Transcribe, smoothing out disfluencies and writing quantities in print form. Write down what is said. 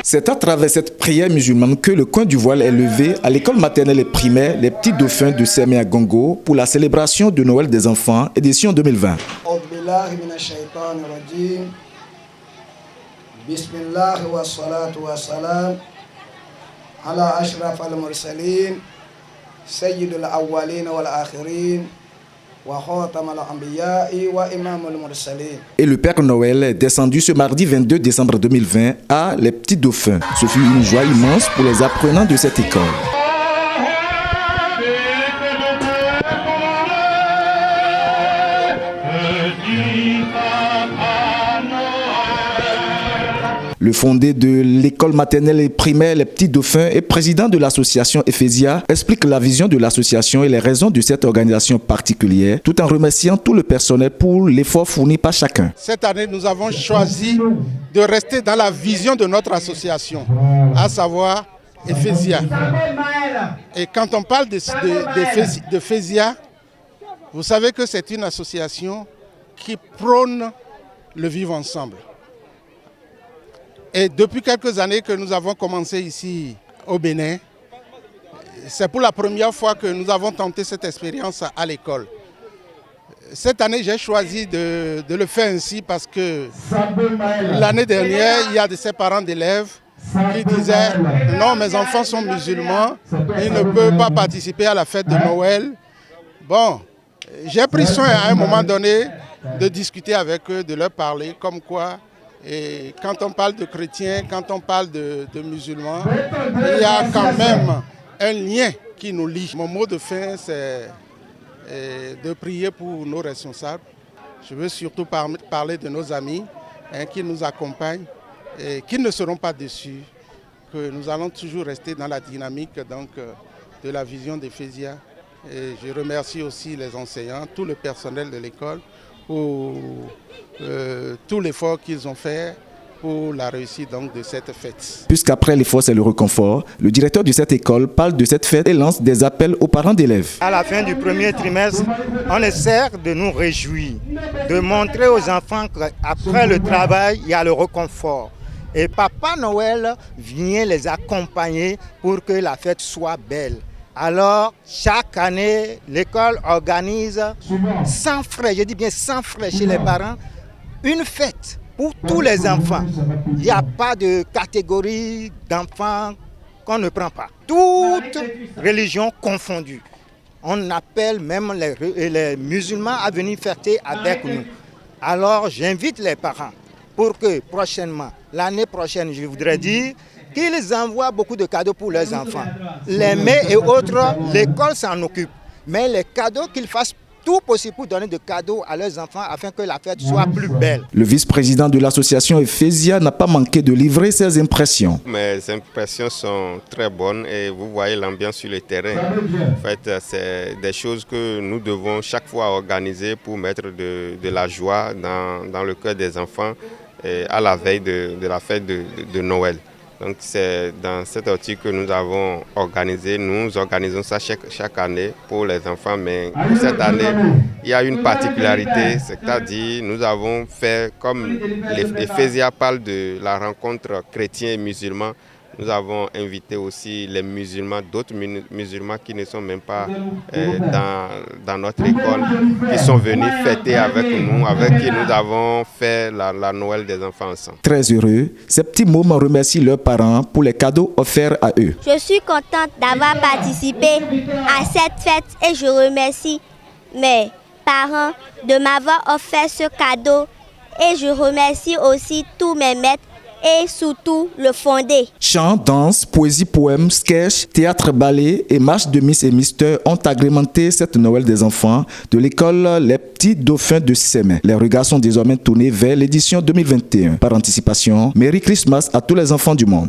C'est à travers cette prière musulmane que le coin du voile est levé à l'école maternelle et primaire Les Petits Dauphins de Sémé à Gongo pour la célébration de Noël des enfants, édition 2020. Bismillah wa salatu wa salam ala ashraf al-mursalin sayyidul awwalin wal akhirin wa khatam al-anbiya'i wa imam al-mursalin. Et le Père Noël est descendu ce mardi 22 décembre 2020 à Les Petits Dauphins. Ce fut une joie immense pour les apprenants de cette école. Le fondé de l'école maternelle et primaire Les Petits Dauphins et président de l'association Ephesia explique la vision de l'association et les raisons de cette organisation particulière, tout en remerciant tout le personnel pour l'effort fourni par chacun. Cette année, nous avons choisi de rester dans la vision de notre association, à savoir Ephesia. Et quand on parle d'Ephesia, vous savez que c'est une association qui prône le vivre ensemble. Et depuis quelques années que nous avons commencé ici au Bénin, c'est pour la première fois que nous avons tenté cette expérience à l'école. Cette année, j'ai choisi de le faire ainsi parce que l'année dernière, il y a de ces parents d'élèves qui disaient « Non, mes enfants sont musulmans, ils ne peuvent pas participer à la fête de Noël. » Bon, j'ai pris soin à un moment donné de discuter avec eux, de leur parler comme quoi. Et quand on parle de chrétiens, quand on parle de musulmans, il y a quand même un lien qui nous lie. Mon mot de fin, c'est de prier pour nos responsables. Je veux surtout parler de nos amis qui nous accompagnent et qui ne seront pas déçus, que nous allons toujours rester dans la dynamique de la vision d'Ephesia. Et je remercie aussi les enseignants, tout le personnel de l'école, pour tout l'effort qu'ils ont fait pour la réussite de cette fête. Puisqu'après l'effort, c'est le réconfort, le directeur de cette école parle de cette fête et lance des appels aux parents d'élèves. À la fin du premier trimestre, on essaie de nous réjouir, de montrer aux enfants qu'après le travail, il y a le réconfort. Et Papa Noël vient les accompagner pour que la fête soit belle. Alors, chaque année, l'école organise sans frais, je dis bien sans frais chez les parents, une fête pour tous les enfants. Il n'y a pas de catégorie d'enfants qu'on ne prend pas. Toutes religions confondues. On appelle même les musulmans à venir fêter avec nous. Alors, j'invite les parents pour que prochainement, l'année prochaine, je voudrais dire, qu'ils envoient beaucoup de cadeaux pour leurs enfants. Les mets et autres, l'école s'en occupe. Mais les cadeaux, qu'ils fassent tout possible pour donner de cadeaux à leurs enfants afin que la fête soit plus belle. Le vice-président de l'association Ephesia n'a pas manqué de livrer ses impressions. Mes impressions sont très bonnes et vous voyez l'ambiance sur le terrain. En fait, c'est des choses que nous devons chaque fois organiser pour mettre de la joie dans le cœur des enfants à la veille de la fête de Noël. Donc c'est dans cet article que nous avons organisé. Nous organisons ça chaque année pour les enfants, mais pour cette année, il y a une particularité, c'est-à-dire nous avons fait, comme l'Ephesia parle de la rencontre chrétien et musulman, nous avons invité aussi les musulmans, d'autres musulmans qui ne sont même pas dans notre école, qui sont venus fêter avec nous, avec qui nous avons fait la Noël des enfants ensemble. Très heureux, ces petits mômes remercient leurs parents pour les cadeaux offerts à eux. Je suis contente d'avoir participé à cette fête et je remercie mes parents de m'avoir offert ce cadeau et je remercie aussi tous mes maîtres et surtout le fondé. Chants, danse, poésie, poèmes, sketch, théâtre, ballet et marche de Miss et Mister ont agrémenté cette Noël des enfants de l'école Les Petits Dauphins de Sémé. Les regards sont désormais tournés vers l'édition 2021. Par anticipation, Merry Christmas à tous les enfants du monde.